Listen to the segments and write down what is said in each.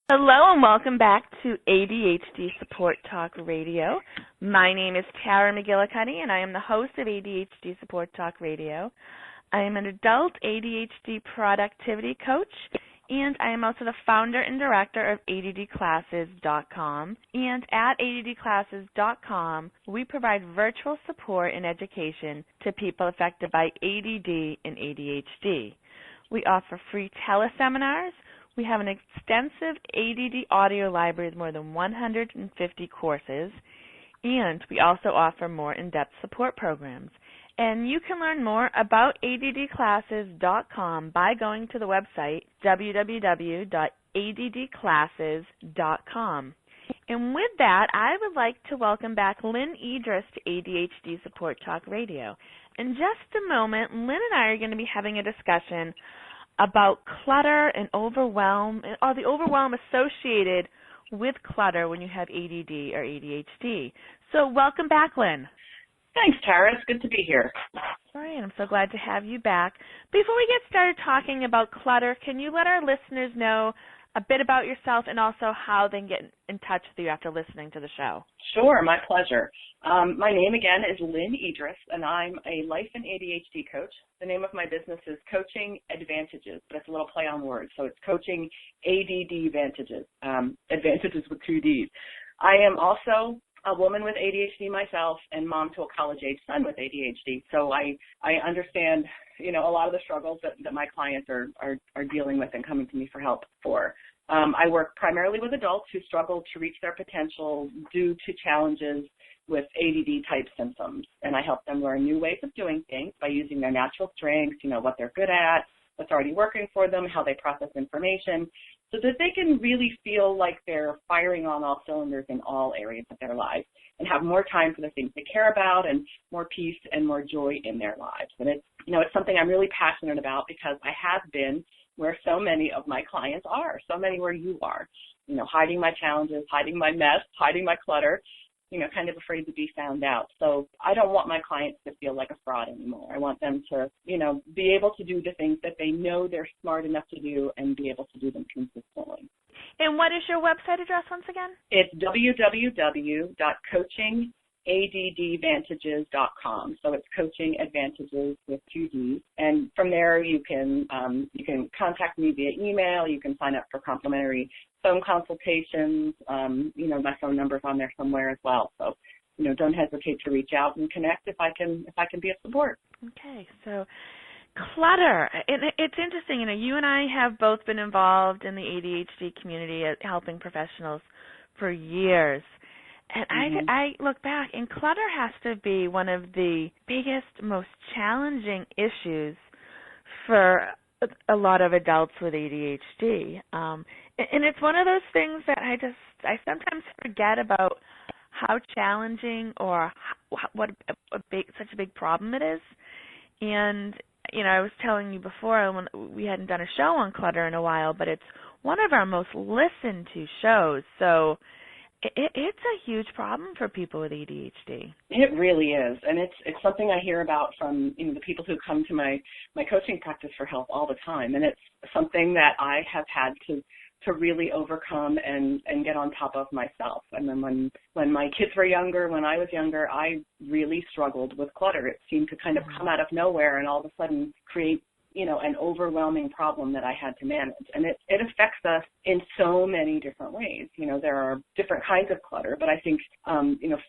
Hello and welcome back to ADHD Support Talk Radio. My name is Tara McGillicuddy and I am the host of ADHD Support Talk Radio. I am an adult ADHD productivity coach and I am also the founder and director of ADDclasses.com. And at ADDclasses.com, we provide virtual support and education to people affected by ADD and ADHD. We offer free teleseminars. We have an extensive ADD audio library with more than 150 courses, and we also offer more in-depth support programs. And you can learn more about ADDclasses.com by going to the website www.addclasses.com. And with that, I would like to welcome back Lynne Edris to ADHD Support Talk Radio. In just a moment, Lynn and I are going to be having a discussion about clutter and overwhelm, or the overwhelm associated with clutter when you have ADD or ADHD. So welcome back, Lynn. Thanks, Tara. It's good to be here. All right, I'm so glad to have you back. Before we get started talking about clutter, can you let our listeners know a bit about yourself and also how they can get in touch with you after listening to the show? Sure, my pleasure. My name, again, is Lynne Edris, and I'm a life and ADHD coach. The name of my business is Coaching Advantages, but it's a little play on words, so it's Coaching ADD Advantages, advantages with two Ds. I am also a woman with ADHD myself and mom to a college-age son with ADHD, so I understand, a lot of the struggles that my clients are dealing with and coming to me for help for. I work primarily with adults who struggle to reach their potential due to challenges with ADD-type symptoms, and I help them learn new ways of doing things by using their natural strengths, what they're good at, what's already working for them, how they process information, so that they can really feel like they're firing on all cylinders in all areas of their lives and have more time for the things they care about and more peace and more joy in their lives. And it's, it's something I'm really passionate about because I have been where so many of my clients are, so many where you are, hiding my challenges, hiding my mess, hiding my clutter, kind of afraid to be found out. So I don't want my clients to feel like a fraud anymore. I want them to, be able to do the things that they know they're smart enough to do and be able to do them consistently. And what is your website address once again? It's www.coachingaddvantages.com. So it's Coaching Advantages with two Ds. And from there you can contact me via email. You can sign up for complimentary phone consultations. My phone number's on there somewhere as well. So, don't hesitate to reach out and connect if I can be of support. Okay, so clutter. It's interesting. You and I have both been involved in the ADHD community helping professionals for years. And I look back, and clutter has to be one of the biggest, most challenging issues for a lot of adults with ADHD. And it's one of those things that I sometimes forget about how challenging or what such a big problem it is. And, I was telling you before when we hadn't done a show on clutter in a while, but it's one of our most listened to shows. So it's a huge problem for people with ADHD. It really is, and it's something I hear about from the people who come to my coaching practice for help all the time, and it's something that I have had to really overcome and get on top of myself. And then when my kids were younger, when I was younger, I really struggled with clutter. It seemed to kind of come out of nowhere and all of a sudden create an overwhelming problem that I had to manage. And it affects us in so many different ways. There are different kinds of clutter, but I think,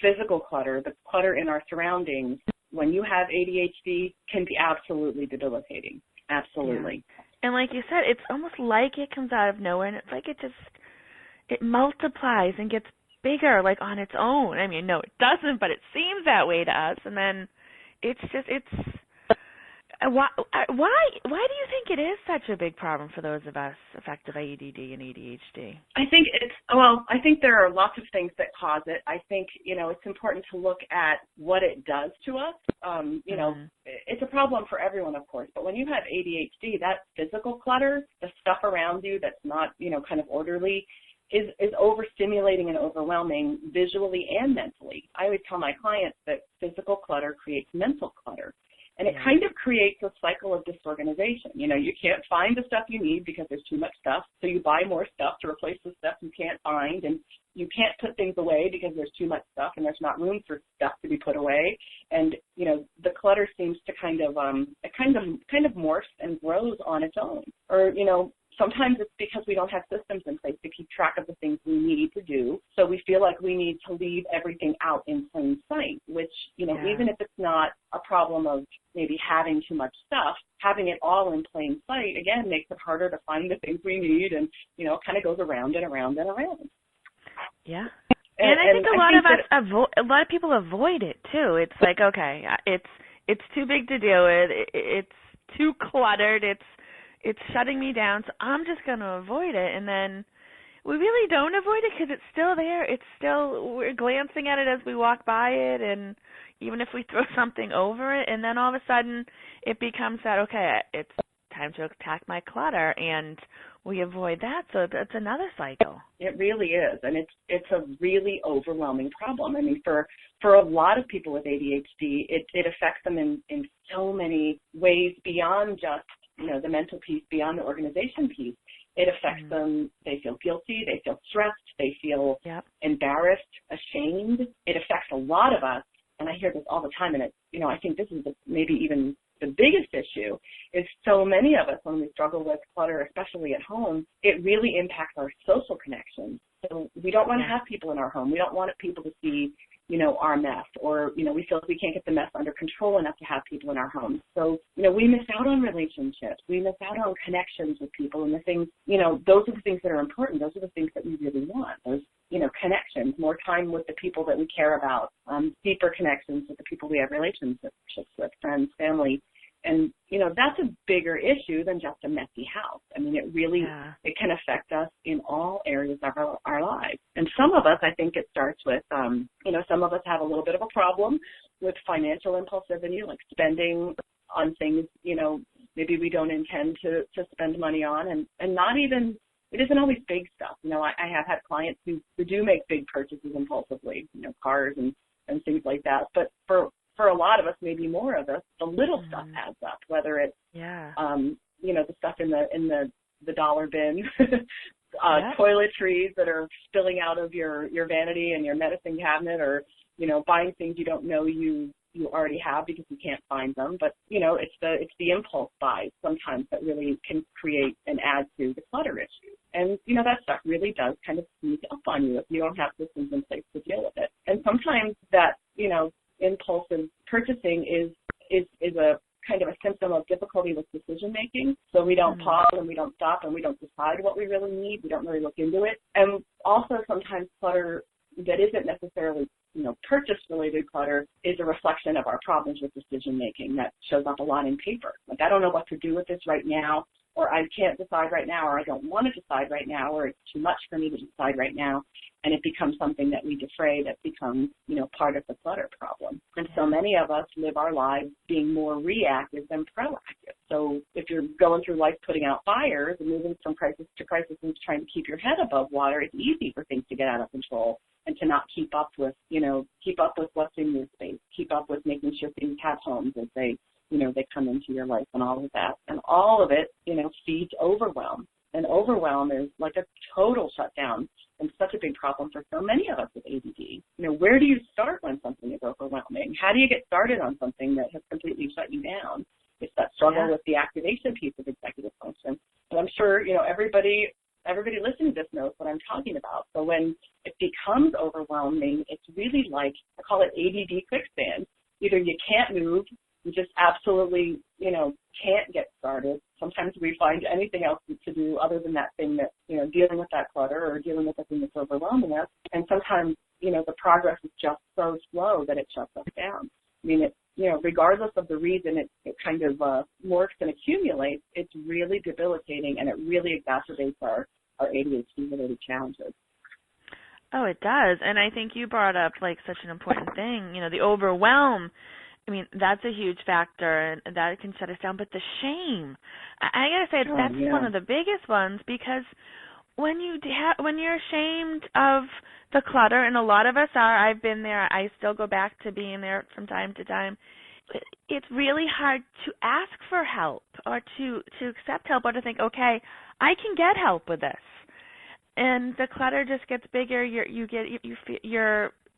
physical clutter, the clutter in our surroundings, when you have ADHD, can be absolutely debilitating. Absolutely. Yeah. And like you said, it's almost like it comes out of nowhere, and it's like it multiplies and gets bigger, like on its own. I mean, no, it doesn't, but it seems that way to us. And then why do you think it is such a big problem for those of us affected by ADD and ADHD? I think there are lots of things that cause it. I think, it's important to look at what it does to us. It's a problem for everyone, of course, but when you have ADHD, that physical clutter, the stuff around you that's not, kind of orderly, is overstimulating and overwhelming visually and mentally. I always tell my clients that physical clutter creates mental clutter. And it kind of creates a cycle of disorganization. You know, you can't find the stuff you need because there's too much stuff, so you buy more stuff to replace the stuff you can't find, and you can't put things away because there's too much stuff and there's not room for stuff to be put away. And, you know, the clutter seems to kind of morphs and grows on its own. Or, you know, sometimes it's because we don't have systems in place to keep track of the things we need to do. So we feel like we need to leave everything out in plain sight, which, you know, even if it's not a problem of maybe having too much stuff, having it all in plain sight, again, makes it harder to find the things we need, and, you know, it kind of goes around and around and around. Yeah. And I think a lot of people avoid it too. It's like, okay, it's too big to deal with. It's too cluttered. It's shutting me down, so I'm just going to avoid it. And then we really don't avoid it because it's still there. We're glancing at it as we walk by it, and even if we throw something over it, and then all of a sudden it becomes that, okay, it's time to attack my clutter, and we avoid that, so it's another cycle. It really is, and it's a really overwhelming problem. I mean, for a lot of people with ADHD, it affects them in so many ways beyond just, you know, the mental piece, beyond the organization piece. It affects them. They feel guilty. They feel stressed. They feel embarrassed, ashamed. It affects a lot of us, and I hear this all the time, and you know, I think this is maybe even the biggest issue is so many of us, when we struggle with clutter, especially at home, it really impacts our social connections. So we don't want to have people in our home. We don't want people to see, you know, our mess, or, you know, we feel like we can't get the mess under control enough to have people in our home. So, you know, we miss out on relationships. We miss out on connections with people, and the things, you know, those are the things that are important. Those are the things that we really want. Those, you know, connections, more time with the people that we care about, deeper connections with the people we have relationships with, friends, family. And, you know, that's a bigger issue than just a messy house. I mean, it really, it can affect us in all areas of our lives. And some of us, I think it starts with, you know, some of us have a little bit of a problem with financial impulsivity, like spending on things, you know, maybe we don't intend to spend money on, and not even, it isn't always big stuff. You know, I have had clients who do make big purchases impulsively, you know, cars and things like that. But for a lot of us, maybe more of us, the little stuff adds up, whether it's, you know, the stuff in the dollar bin, toiletries that are spilling out of your vanity and your medicine cabinet, or, you know, buying things you don't know you already have because you can't find them. But, you know, it's the impulse buys sometimes that really can create and add to the clutter issue. And, you know, that stuff really does kind of sneak up on you if you don't have systems in place to deal with it. And sometimes that, you know, impulsive purchasing is a kind of a symptom of difficulty with decision making. So we don't pause, and we don't stop, and we don't decide what we really need. We don't really look into it. And also sometimes clutter that isn't necessarily, you know, purchase-related clutter is a reflection of our problems with decision making that shows up a lot in paper. Like, I don't know what to do with this right now, or I can't decide right now, or I don't want to decide right now, or it's too much for me to decide right now. And it becomes something that we defray, that becomes, you know, part of the clutter problem. And so many of us live our lives being more reactive than proactive. So if you're going through life putting out fires and moving from crisis to crisis and trying to keep your head above water, it's easy for things to get out of control and to not keep up with what's in your space, keep up with making sure things have homes as they, you know, they come into your life and all of that. And all of it, you know, feeds overwhelm. And overwhelm is like a total shutdown and such a big problem for so many of us with ADD. You know, where do you start when something is overwhelming? How do you get started on something that has completely shut you down? It's that struggle with the activation piece of executive function. And I'm sure, you know, everybody listening to this knows what I'm talking about. So when it becomes overwhelming, it's really like, I call it ADD quicksand. Either you can't move, you just absolutely, you know, can't get started. Sometimes we find anything else to do other than that thing that, you know, dealing with that clutter or dealing with the thing that's overwhelming us. And sometimes, you know, the progress is just so slow that it shuts us down. I mean, it, you know, regardless of the reason it kind of morphs and accumulates, it's really debilitating, and it really exacerbates our ADHD-related challenges. Oh, it does. And I think you brought up, like, such an important thing, you know, the overwhelm. I mean, that's a huge factor, and that can shut us down. But the shame, I got to say, that's one of the biggest ones, because when you're ashamed of the clutter, and a lot of us are, I've been there, I still go back to being there from time to time, it's really hard to ask for help or to accept help or to think, okay, I can get help with this. And the clutter just gets bigger.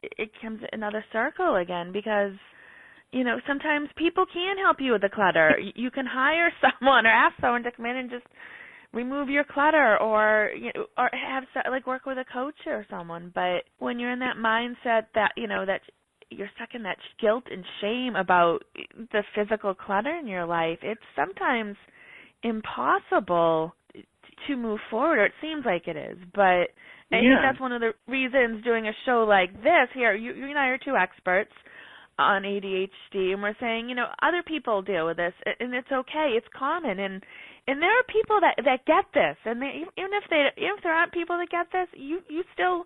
It comes another circle again because, sometimes people can help you with the clutter. You can hire someone or ask someone to come in and just remove your clutter, or or have work with a coach or someone. But when you're in that mindset that that you're stuck in that guilt and shame about the physical clutter in your life, it's sometimes impossible to move forward, or it seems like it is. But I think that's one of the reasons doing a show like this here, you and I are two experts on ADHD, and we're saying, other people deal with this, and it's okay, it's common, and there are people that get this, and even if there aren't people that get this, you still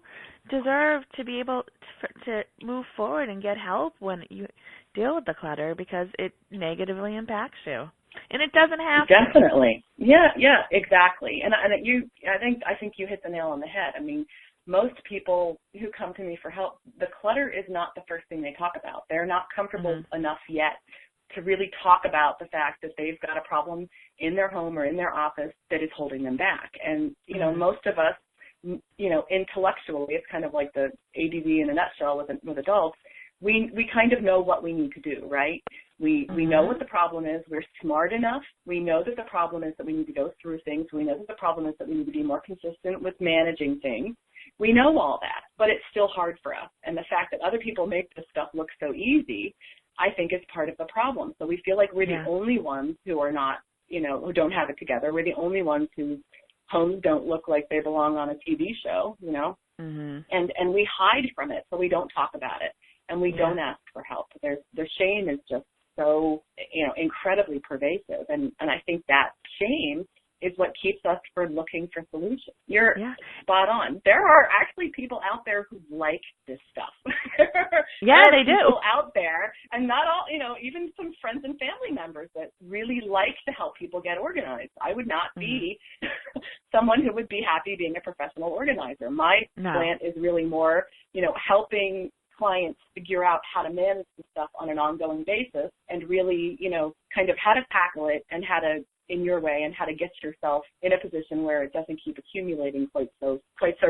deserve to be able to move forward and get help when you deal with the clutter, because it negatively impacts you, and it doesn't have to. Definitely. Yeah, exactly. And I think you hit the nail on the head. I mean, most people who come to me for help, the clutter is not the first thing they talk about. They're not comfortable enough yet to really talk about the fact that they've got a problem in their home or in their office that is holding them back. And, most of us, intellectually, it's kind of like the ADD in a nutshell with adults. We kind of know what we need to do, right? We know what the problem is. We're smart enough. We know that the problem is that we need to go through things. We know that the problem is that we need to be more consistent with managing things. We know all that, but it's still hard for us. And the fact that other people make this stuff look so easy, I think, is part of the problem. So we feel like we're the only ones who are not, who don't have it together. We're the only ones whose homes don't look like they belong on a TV show, and we hide from it, so we don't talk about it, and we don't ask for help. Their shame is just so, incredibly pervasive, and I think that shame is what keeps us from looking for solutions. You're spot on. There are actually people out there who like this stuff. They do. People out there, and not all, even some friends and family members that really like to help people get organized. I would not be someone who would be happy being a professional organizer. My slant is really more, helping clients figure out how to manage the stuff on an ongoing basis, and really, kind of how to tackle it and how to, in your way, and how to get yourself in a position where it doesn't keep accumulating quite so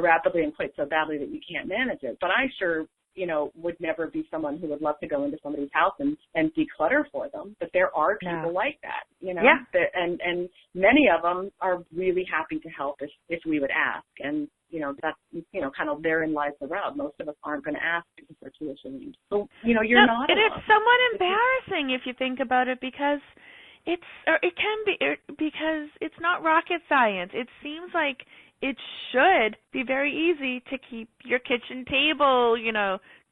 rapidly and quite so badly that you can't manage it. But I sure, would never be someone who would love to go into somebody's house and declutter for them. But there are people like that, and many of them are really happy to help if we would ask. And, that's, kind of therein lies the rub. Most of us aren't going to ask because we're too ashamed. So, you're not. And it's somewhat embarrassing if you think about it, because it can be, because it's not rocket science. It seems like it should be very easy to keep your kitchen table,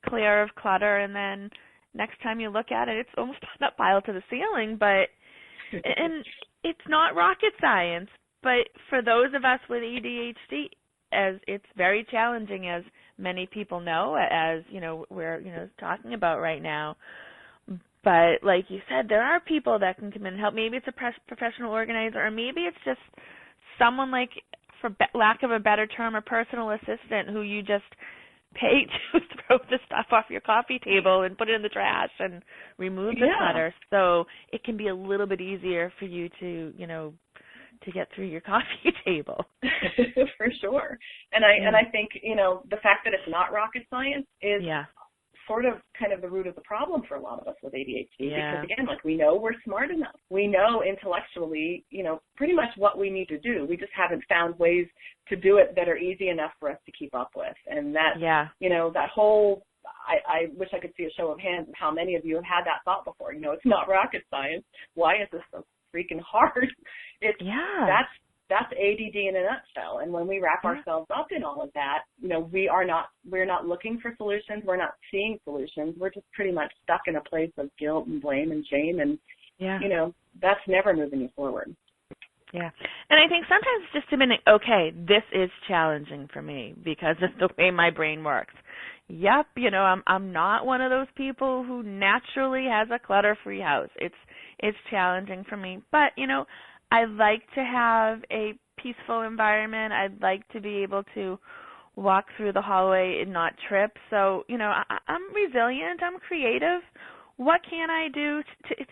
clear of clutter, and then next time you look at it, it's almost not piled to the ceiling. But and it's not rocket science. But for those of us with ADHD, as it's very challenging, as many people know, as we're talking about right now. But like you said, there are people that can come in and help. Maybe it's a professional organizer, or maybe it's just someone, like, for lack of a better term, a personal assistant who you just pay to throw the stuff off your coffee table and put it in the trash and remove the clutter. So it can be a little bit easier for you to, to get through your coffee table. For sure. And I think, the fact that it's not rocket science is sort of kind of the root of the problem for a lot of us with ADHD. Because, again, we know we're smart enough. We know intellectually, pretty much what we need to do. We just haven't found ways to do it that are easy enough for us to keep up with. And that, that whole, I wish I could see a show of hands of how many of you have had that thought before. It's not rocket science. Why is this so freaking hard? That's ADD in a nutshell. And when we wrap ourselves up in all of that, we're not looking for solutions. We're not seeing solutions. We're just pretty much stuck in a place of guilt and blame and shame. And, that's never moving you forward. Yeah. And I think sometimes just a minute, okay, this is challenging for me because it's the way my brain works. Yep, I'm not one of those people who naturally has a clutter-free house. It's challenging for me. But, I like to have a peaceful environment. I'd like to be able to walk through the hallway and not trip. So, I'm resilient. I'm creative. what can I do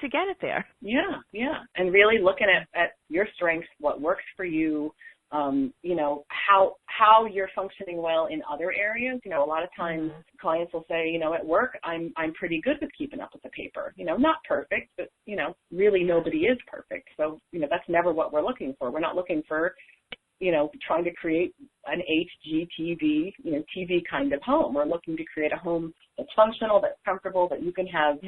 to get it there? Yeah. And really looking at your strengths, what works for you, how you're functioning well in other areas. A lot of times clients will say, at work, I'm pretty good with keeping up with the paper. Not perfect, but, really nobody is perfect. So, that's never what we're looking for. We're not looking for, trying to create an HGTV, TV kind of home. We're looking to create a home that's functional, that's comfortable, that you can have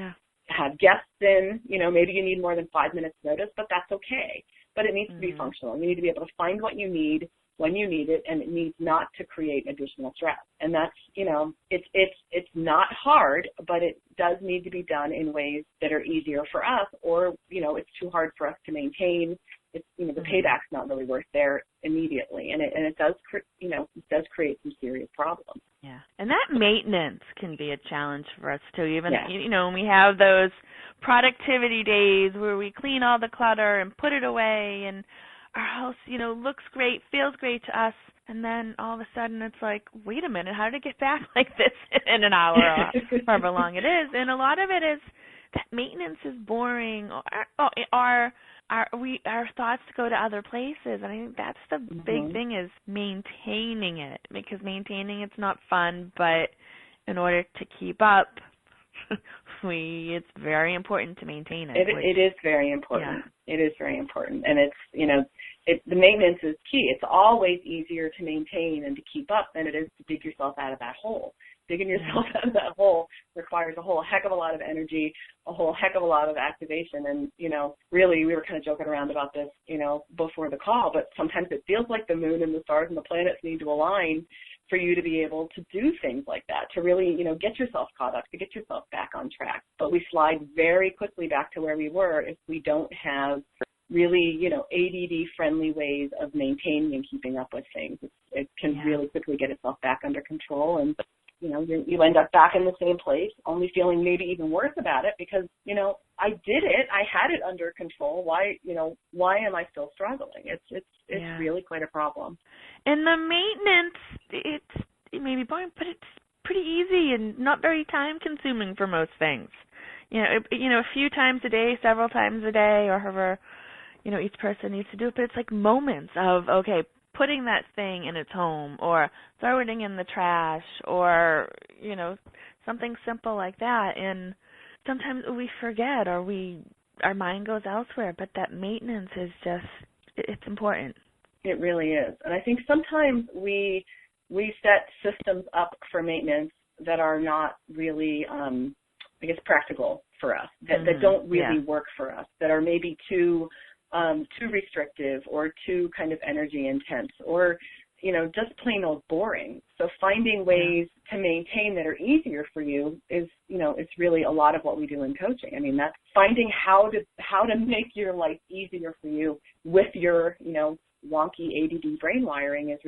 guests in. Maybe you need more than 5 minutes notice, but that's okay. But it needs to be functional. You need to be able to find what you need when you need it, and it needs not to create additional stress. And that's, it's not hard, but it does need to be done in ways that are easier for us, or, it's too hard for us to maintain. It's, the payback's not really worth there immediately, and it does, it does create some serious problems. Yeah, and that maintenance can be a challenge for us too. Even when we have those productivity days where we clean all the clutter and put it away, and our house, looks great, feels great to us, and then all of a sudden it's like, wait a minute, how did it get back like this in an hour or however long it is? And a lot of it is that maintenance is boring, or our thoughts go to other places. And I think that's the big thing, is maintaining it, because maintaining it's not fun, but in order to keep up, it's very important to maintain it. It is very important. Yeah. It is very important. And it's, the maintenance is key. It's always easier to maintain and to keep up than it is to dig yourself out of that hole. Digging yourself out of that hole requires a whole heck of a lot of energy, a whole heck of a lot of activation. And, really, we were kind of joking around about this, before the call, but sometimes it feels like the moon and the stars and the planets need to align for you to be able to do things like that, to really, get yourself caught up, to get yourself back on track. But we slide very quickly back to where we were if we don't have really, ADD-friendly ways of maintaining and keeping up with things. It can really quickly get itself back under control, and you end up back in the same place, only feeling maybe even worse about it because, I did it. I had it under control. Why am I still struggling? It's really quite a problem. And the maintenance, it may be boring, but it's pretty easy and not very time consuming for most things. A few times a day, several times a day, or however, each person needs to do it. But it's like moments of, okay, putting that thing in its home, or throwing it in the trash, or, something simple like that. And sometimes we forget, or our mind goes elsewhere, but that maintenance is it's important. It really is. And I think sometimes we set systems up for maintenance that are not really, practical for us, that don't really work for us, that are maybe too restrictive or too kind of energy intense, or, just plain old boring. So finding ways to maintain that are easier for you is, it's really a lot of what we do in coaching. I mean, that's finding how to make your life easier for you with your, wonky ADD brain wiring is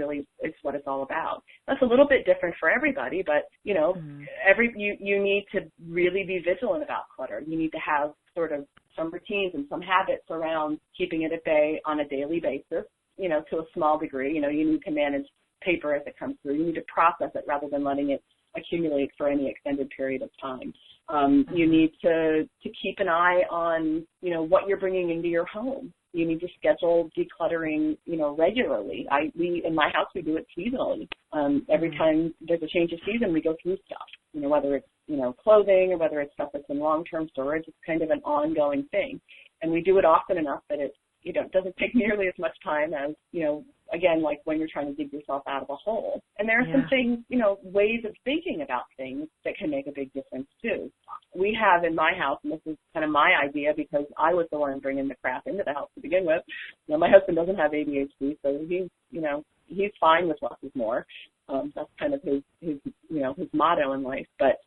what it's all about. That's a little bit different for everybody, but, you need to really be vigilant about clutter. You need to have sort of some routines and some habits around keeping it at bay on a daily basis, to a small degree. You need to manage paper as it comes through. You need to process it rather than letting it accumulate for any extended period of time. You need to keep an eye on, what you're bringing into your home. You need to schedule decluttering, regularly. In my house, we do it seasonally. Every time there's a change of season, we go through stuff, whether it's, clothing, or whether it's stuff that's in long-term storage. It's kind of an ongoing thing. And we do it often enough that it, doesn't take nearly as much time as, again, like when you're trying to dig yourself out of a hole. And there are some things, ways of thinking about things that can make a big difference too. We have in my house, and this is kind of my idea because I was the one bringing the crap into the house to begin with. My husband doesn't have ADHD, so he's fine with less is more. That's kind of his motto in life. But,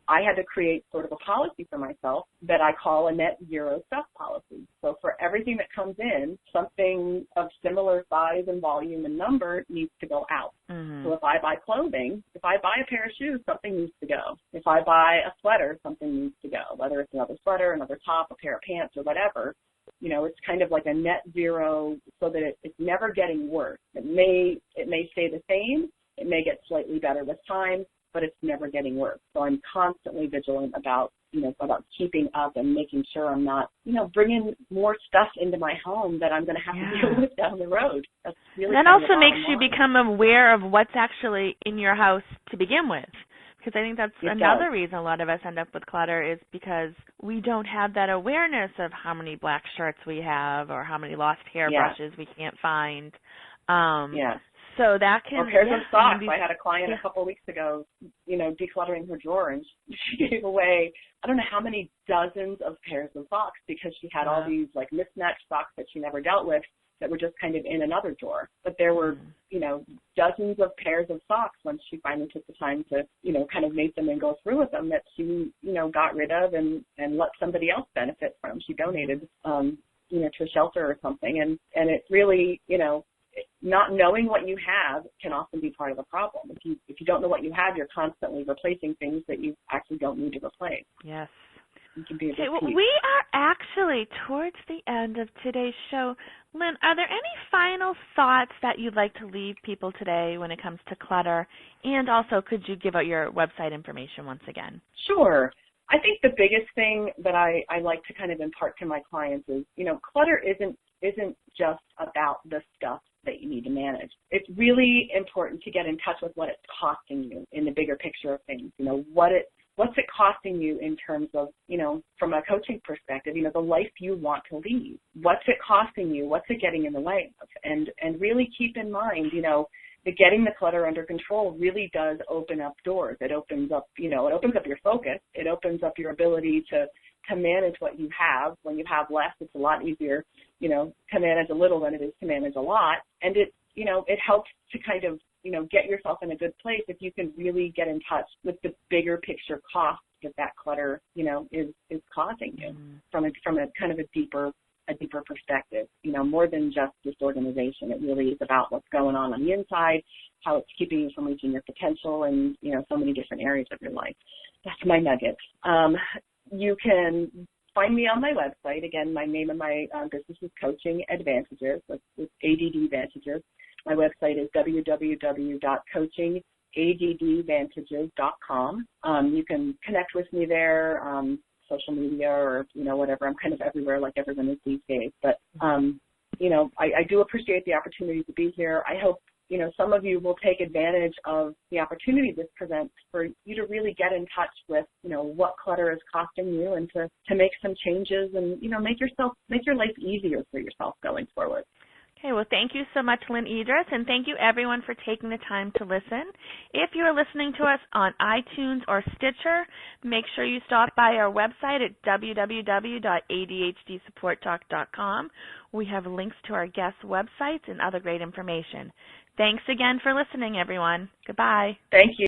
I had to create sort of a policy for myself that I call a net zero stuff policy. So for everything that comes in, something of similar size and volume and number needs to go out. Mm-hmm. So if I buy clothing, if I buy a pair of shoes, something needs to go. If I buy a sweater, something needs to go, whether it's another sweater, another top, a pair of pants, or whatever. It's kind of like a net zero so that it's never getting worse. It may stay the same. It may get slightly better with time, but it's never getting worse. So I'm constantly vigilant about keeping up and making sure I'm not, bringing more stuff into my home that I'm going to have to deal with down the road. That's really that also makes you become aware of what's actually in your house to begin with. Because I think that's another reason a lot of us end up with clutter is because we don't have that awareness of how many black shirts we have or how many lost hairbrushes we can't find. So that can... Or pairs of socks. I had a client a couple of weeks ago, decluttering her drawer, and she gave away, I don't know how many dozens of pairs of socks because she had all these, mismatched socks that she never dealt with that were just kind of in another drawer. But there were, dozens of pairs of socks once she finally took the time to, kind of make them and go through with them that she, got rid of and let somebody else benefit from. She donated, to a shelter or something. And it really, not knowing what you have can often be part of the problem. If you don't know what you have, you're constantly replacing things that you actually don't need to replace. Yes. Okay, well, we are actually towards the end of today's show. Lynn, are there any final thoughts that you'd like to leave people today when it comes to clutter? And also, could you give out your website information once again? Sure. I think the biggest thing that I like to kind of impart to my clients is, clutter isn't just about the stuff that you need to manage. It's really important to get in touch with what it's costing you in the bigger picture of things. What's it costing you in terms of, from a coaching perspective, the life you want to lead? What's it costing you? What's it getting in the way of? And really keep in mind, that getting the clutter under control really does open up doors. It opens up, it opens up your focus. It opens up your ability to manage what you have. When you have less, it's a lot easier, to manage a little than it is to manage a lot. And it helps to kind of, get yourself in a good place if you can really get in touch with the bigger picture cost that clutter, is causing you from a kind of a deeper perspective, more than just disorganization. It really is about what's going on the inside, how it's keeping you from reaching your potential and, so many different areas of your life. That's my nugget. You can find me on my website. Again, my name of my business is Coaching Advantages. It's ADD Advantages. My website is www.coachingaddvantages.com. You can connect with me there, social media or, whatever. I'm kind of everywhere like everyone is these days. But, I do appreciate the opportunity to be here. I hope, some of you will take advantage of the opportunity this presents for you to really get in touch with, what clutter is costing you and to make some changes and, make your life easier for yourself going forward. Okay, well, thank you so much, Lynne Edris, and thank you, everyone, for taking the time to listen. If you are listening to us on iTunes or Stitcher, make sure you stop by our website at www.ADHDSupportTalk.com. We have links to our guests' websites and other great information. Thanks again for listening, everyone. Goodbye. Thank you.